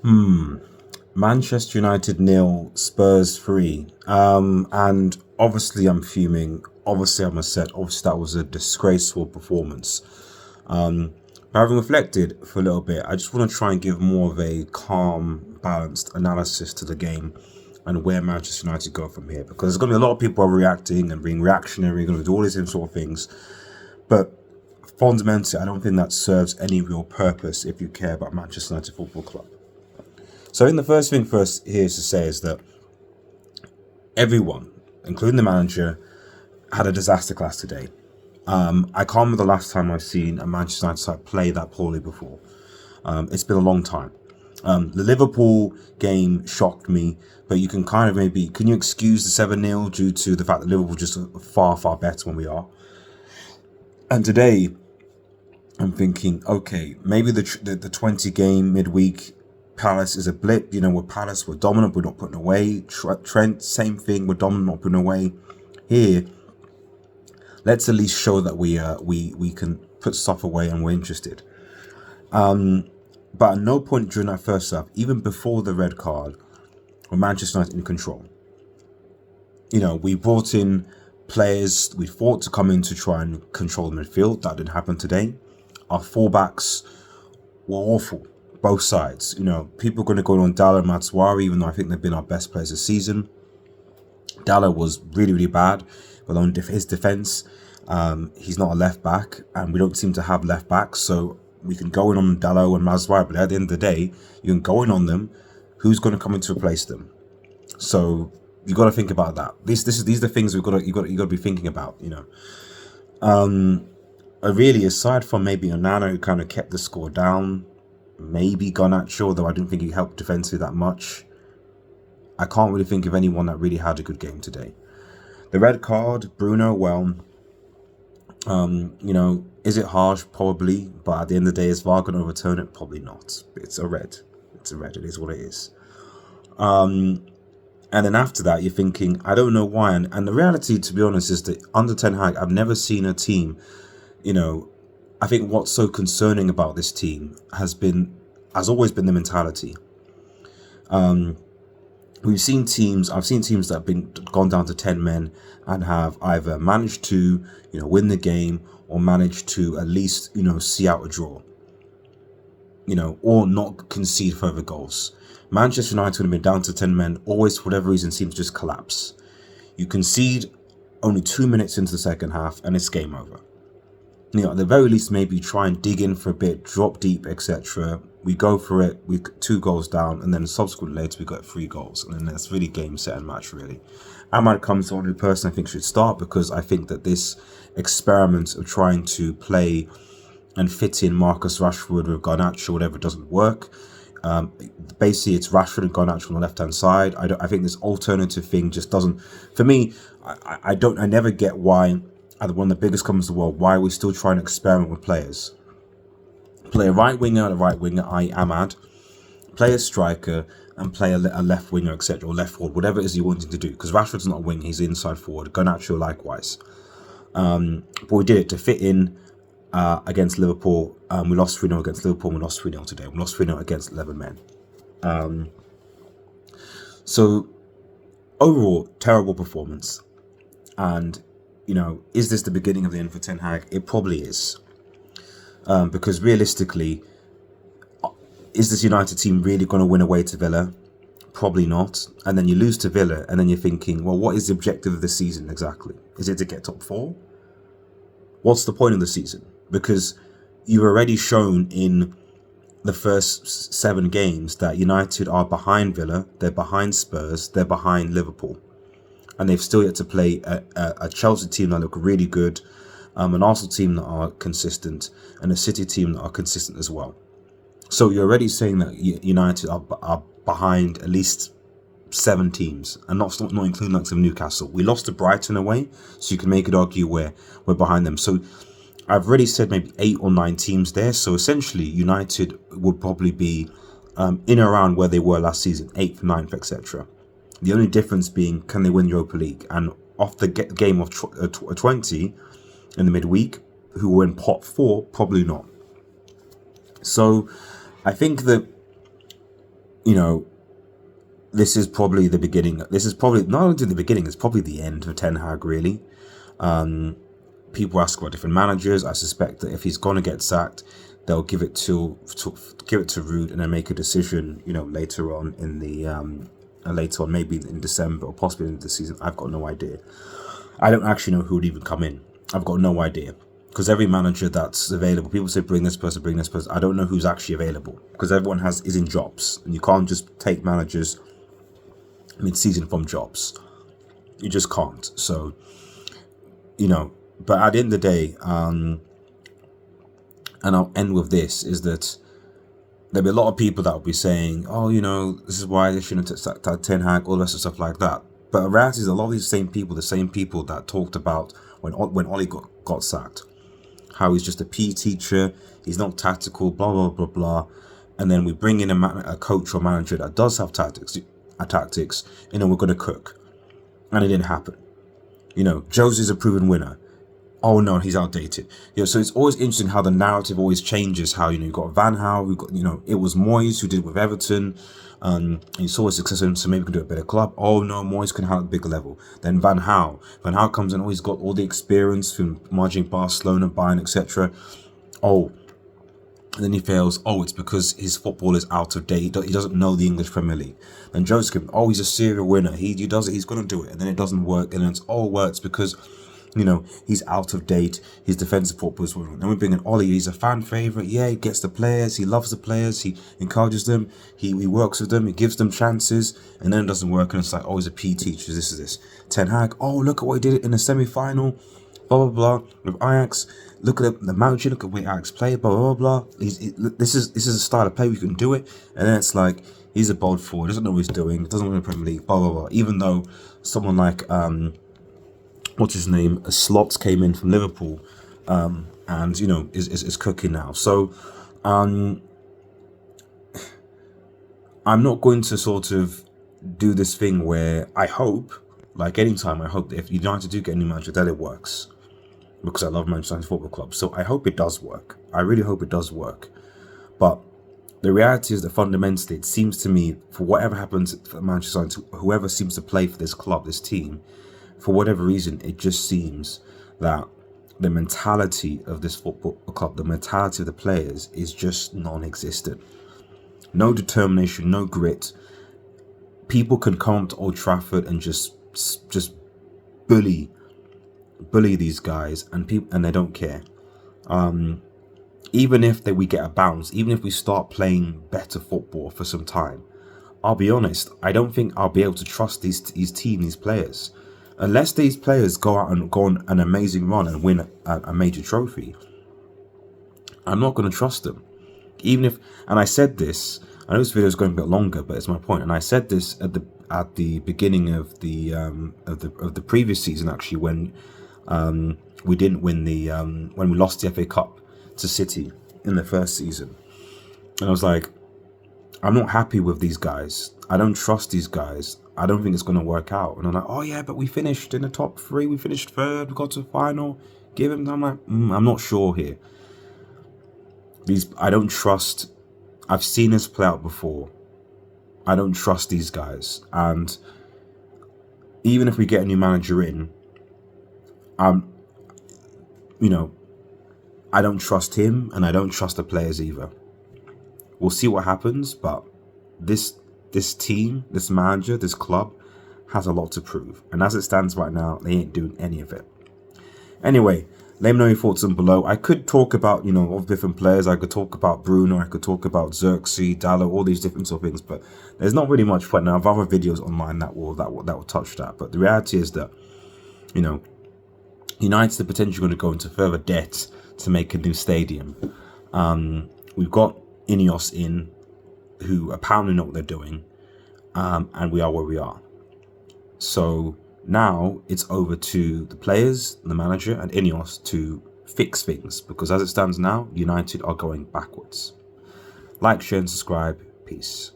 Manchester United nil, Spurs 3. And obviously I'm fuming. Obviously I'm upset. Obviously that was a disgraceful performance. But having reflected for a little bit, I just want to try and give more of a calm, balanced analysis to the game and where Manchester United go from here. Because there's going to be a lot of people reacting and being reactionary, going to do all these sort of things. But fundamentally, I don't think that serves any real purpose if you care about Manchester United Football Club. So I think the first thing first here is to say is that everyone, including the manager, had a disaster class today. I can't remember the last time I've seen a Manchester United side play that poorly before. It's been a long time. The Liverpool game shocked me, but you can kind of can you excuse the 7-0 due to the fact that Liverpool just far, far better than we are? And today, I'm thinking, okay, maybe the 20 game midweek Palace is a blip. We're Palace, we're dominant, we're not putting away. Trent, same thing, we're dominant, not putting away. Here, let's at least show that we can put stuff away and we're interested. But at no point during that first half, even before the red card, were Manchester United in control. We brought in players we fought to come in to try and control the midfield. That didn't happen today. Our fullbacks were awful, both sides. People are going to go on Dalla and Matswari, even though I think they've been our best players this season. Dalla was really, really bad, but on his defence, he's not a left back, and we don't seem to have left backs, so we can go in on Dallo and Matswari, but at the end of the day, you can go in on them. Who's going to come in to replace them? So you got to think about that. These are the things you got to be thinking about. Really, aside from maybe Onana, who kind of kept the score down, maybe Garnacho, though I didn't think he helped defensively that much. I can't really think of anyone that really had a good game today. The red card, Bruno, well, is it harsh? Probably, but at the end of the day, is VAR going to overturn it? Probably not. It's a red. It's a red. It is what it is. And then after that, you're thinking, I don't know why. And the reality, to be honest, is that under Ten Hag, I've never seen a team, I think what's so concerning about this team has always been the mentality. I've seen teams that have gone down to 10 men and have either managed to, win the game or managed to at least, see out a draw, or not concede further goals. Manchester United, when have been down to 10 men, always, for whatever reason, seems to just collapse. You concede only 2 minutes into the second half and it's game over. At the very least, maybe try and dig in for a bit, drop deep, etc. We go for it, we 2 goals down, and then subsequently later we got 3 goals. And then that's really game, set and match, really. Ahmad comes on, who personally I think should start, because I think that this experiment of trying to play and fit in Marcus Rashford with Garnacho, whatever, doesn't work. Basically, it's Rashford and Garnacho on the left-hand side. I think this alternative thing just doesn't... For me, I never get why, at one of the biggest companies in the world, why are we still trying to experiment with players? Play a right winger, i.e. Ahmad. Play a striker and play a left winger, etc., or left forward, whatever it is you're wanting to do. Because Rashford's not a wing, he's inside forward. Garnacho likewise. But we did it to fit in against Liverpool. We lost 3-0 against Liverpool, we lost 3-0 today. We lost 3-0 against 11 men. So, overall, terrible performance. And, is this the beginning of the end for Ten Hag? It probably is. Because realistically, is this United team really going to win away to Villa? Probably not. And then you lose to Villa, and then you're thinking, well, what is the objective of the season exactly? Is it to get top 4? What's the point of the season? Because you've already shown in the first 7 games that United are behind Villa, they're behind Spurs, they're behind Liverpool. And they've still yet to play a Chelsea team that look really good, an Arsenal team that are consistent, and a City team that are consistent as well. So you're already saying that United are behind at least 7 teams, and not including like of Newcastle. We lost to Brighton away, so you can make it argue we're behind them. So I've already said maybe 8 or 9 teams there. So essentially, United would probably be in and around where they were last season, 8th, 9th, etc. The only difference being, can they win Europa League? And off the game of 20 in the midweek, who were in pot 4, probably not. So I think that you know, this is probably the beginning. This is probably not only the beginning, it's probably the end for Ten Hag, really. People ask about different managers. I suspect that if he's going to get sacked, they'll give it to Ruud and then make a decision, you know, later on in the later on, maybe in December or possibly in the season. I've got no idea. I don't actually know who would even come in. I've got no idea, because every manager that's available, people say bring this person, bring this person. I don't know who's actually available, because everyone is in jobs, and you can't just take managers mid-season from jobs. You just can't. So, you know, but at the end of the day, and I'll end with this, is that there'll be a lot of people that will be saying, oh, you know, this is why they shouldn't have Ten Hag, all the rest of stuff like that. But the reality is, a lot of these same people, the same people that talked about when Ollie got sacked, how he's just a PE teacher, he's not tactical, blah, blah, blah, blah. And then we bring in a coach or manager that does have tactics, you know, we're going to cook. And it didn't happen. You know, Josie's a proven winner. Oh no, he's outdated. You know, so it's always interesting how the narrative always changes. How, you know, you got Van Gaal, we got, you know, it was Moyes who did it with Everton. And you saw his success in, so maybe we can do a better club. Oh no, Moyes can handle a bigger level. Then Van Gaal comes in, oh, he's got all the experience from managing Barcelona, Bayern, etc. Oh, and then he fails. Oh, it's because his football is out of date. He doesn't know the English Premier League. Then Joseph, oh, he's a serial winner. He does it. He's going to do it. And then it doesn't work. And then it's, oh, well, it's because, you know, he's out of date. His defensive football is wrong. Then we bring in Ollie. He's a fan favorite. Yeah, he gets the players. He loves the players. He encourages them. He works with them. He gives them chances. And then it doesn't work. And it's like, oh, he's a PE teacher. This is this. Ten Hag. Oh, look at what he did in the semi-final. Blah, blah, blah. With Ajax. Look at the manager. Look at where Ajax play. Blah, blah, blah. This is a style of play we can do it. And then it's like, he's a bold forward. Doesn't know what he's doing. Doesn't win the Premier League. Blah, blah, blah. Even though someone like, what's his name? Slots came in from Liverpool, and, you know, is cooking now. So, I'm not going to sort of do this thing where I hope, like anytime, I hope that if United do get a new manager, that it works, because I love Manchester United Football Club. So I hope it does work. I really hope it does work. But the reality is that fundamentally, it seems to me, for whatever happens for Manchester United, whoever seems to play for this club, this team, for whatever reason, it just seems that the mentality of this football club, the mentality of the players, is just non-existent. No determination, no grit. People can come up to Old Trafford and just bully these guys, and they don't care. Even if we get a bounce, even if we start playing better football for some time, I'll be honest, I don't think I'll be able to trust these players. Unless these players go out and go on an amazing run and win a major trophy, I'm not going to trust them. Even if, and I said this, I know this video is going a bit longer, but it's my point. And I said this at the beginning of the previous season, actually, when we didn't win when we lost the FA Cup to City in the first season. And I was like, I'm not happy with these guys. I don't trust these guys. I don't think it's going to work out. And I'm like, oh yeah, but we finished in the top 3. We finished 3rd. We got to the final. Give him. I'm like, I'm not sure here. I don't trust. I've seen this play out before. I don't trust these guys. And even if we get a new manager in, you know, I don't trust him, and I don't trust the players either. We'll see what happens, but this team, this manager, this club has a lot to prove. And as it stands right now, they ain't doing any of it. Anyway, let me know your thoughts down below. I could talk about, you know, all different players. I could talk about Bruno. I could talk about Xerxes, Dallo, all these different sort of things. But there's not really much point now. I have other videos online that will touch that. But the reality is that, you know, United's potentially going to go into further debt to make a new stadium. We've got Ineos in, who apparently know what they're doing, and we are where we are. So now it's over to the players, the manager, and Ineos to fix things, because as it stands now, United are going backwards. Like, share, and subscribe. Peace.